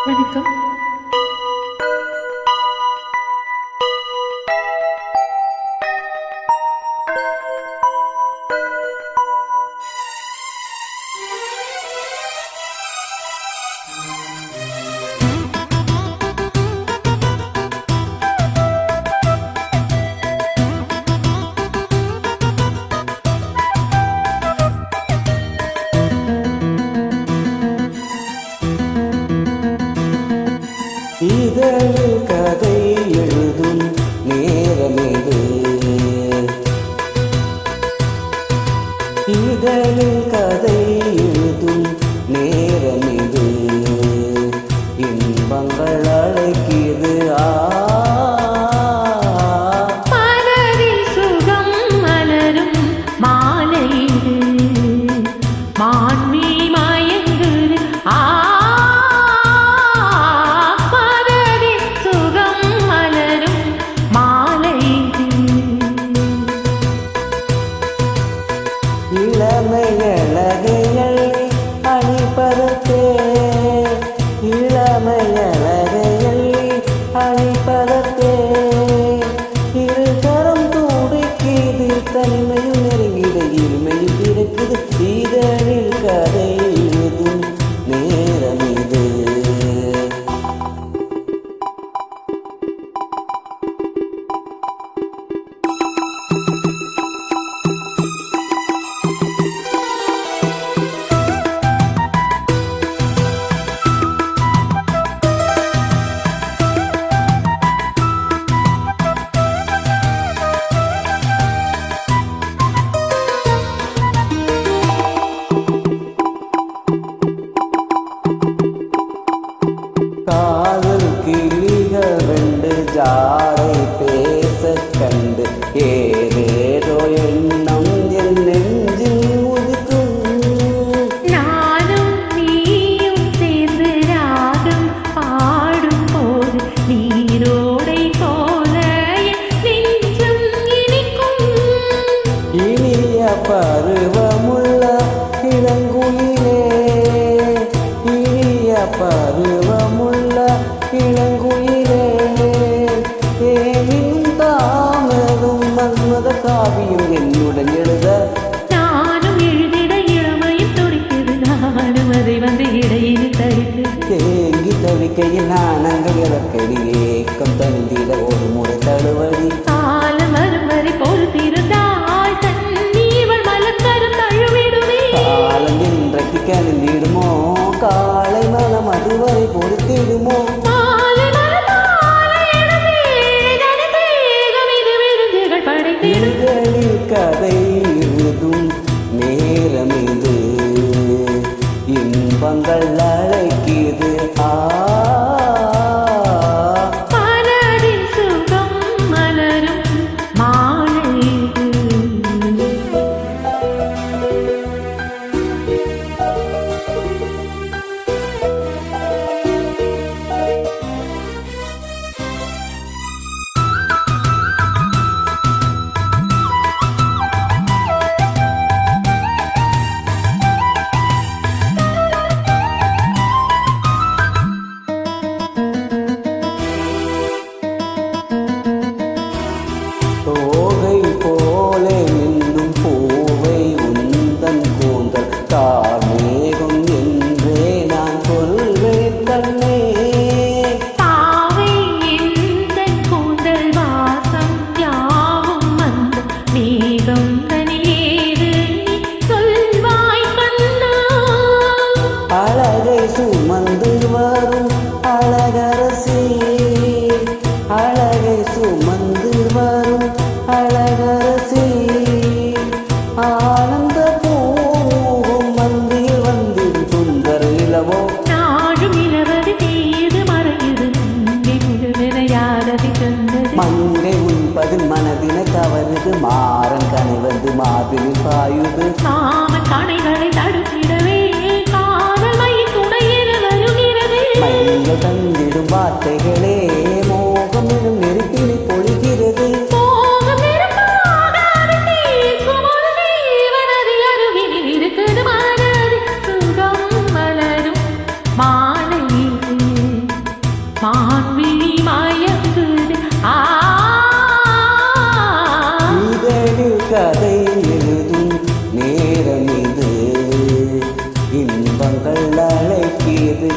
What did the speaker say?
வணக்கம். இதழில் கதை எழுதும் நேரமிது, இதழில் கதை எழுதும் நேரமிது, இன்பங்கள் அழைக்கிது மலரில் சுகம் மலரும் மாலை இது, மான்மீ மயங்குது இளமையழகைகள் அணிபதத்தே, இளமையழகைகள் அணிபதத்தே, இருதரம் துடிக்குது, தனிமையும் நெருங்கிட இருமையும் இருக்குது, இதழில் கதை எழுதும் நேரம் இது. காதல் கிளிகள் ரெண்டு ஜாடை பேச கண்டு ஏதேதோ எண்ணம் என் நெஞ்சில் உதிக்கும். நானும் நீயும் சேர்ந்து ராகம் பாடும் போது நீரோடை போல நெஞ்சம் இனிக்கும். இனிய பருவமுள்ள இளங்குயிலே, இனிய பருவமுள்ள இளங்குயிலே, தேனின் தாமதும் மன்மத காவியம் என்னுடன் எழுத நானும் எழுதிட இளமையும் துடிக்குது, நானும் அதை வந்து இடையில் தடுக்குது. தேங்கி தவிக்கையில் நாணங்கள் இறக்கடி, ஏக்கம் தந்திட ஒரு முறை தழுவடி, காலம் வரும் வரை பொறுத்திருந்தால் தண்ணீவள் மலக்கரும் தழுவிடுமே. காலம் இன்றைக்கு கலந்திடுமோ, காலை மனம் அதுவரை பொறுத்திடுமோ, இதழில் கதை எழுதும் நேரமிது, இன்பங்கள் அழைக்கிது மலரில் சுகம் மலரும் மாலை இது. தோகை போலே நின்னும் பூவை உந்தன் கூந்தல் கார்மேகம் என்றே நான் சொல்வேன் கண்ணே. பாவை எந்தன் கூந்தல் வாசம் யாவும் வந்து மேகம் தனில் ஏது நீ சொல்வாய் கண்ணா. அழகை சுமந்து வரும் அழகரசி, அழகை சுமந்து வரும் அழகரசி, ஆனந்த பூவும் மந்தியில் வந்தின் சுந்தர இளவோ, நாடும் இளவது தீது மறையுது முழுவெனையாரதி சொன்னது. மங்கை உண்பது மனதினை கவருது, மாறன் கனைவது மார்பிலில் பாயுது, காமன் கணைகளை தடுத்திடவே காதல் மயில் துணையென வருகிறது. மயில்கள் தந்திடும் வார்த்தைகளே மோகம் எனும் நெருப்பினை பொழிகிறது. மோகம் நெருப்பாக அது தீர்க்கும் ஒரு ஜீவனதி அருகினில் இருக்குது மனதில் சுகம் மலரும் மாலை இது. கதை எழுதும் நேரம் இது இன்பங்கள் அழைக்கியது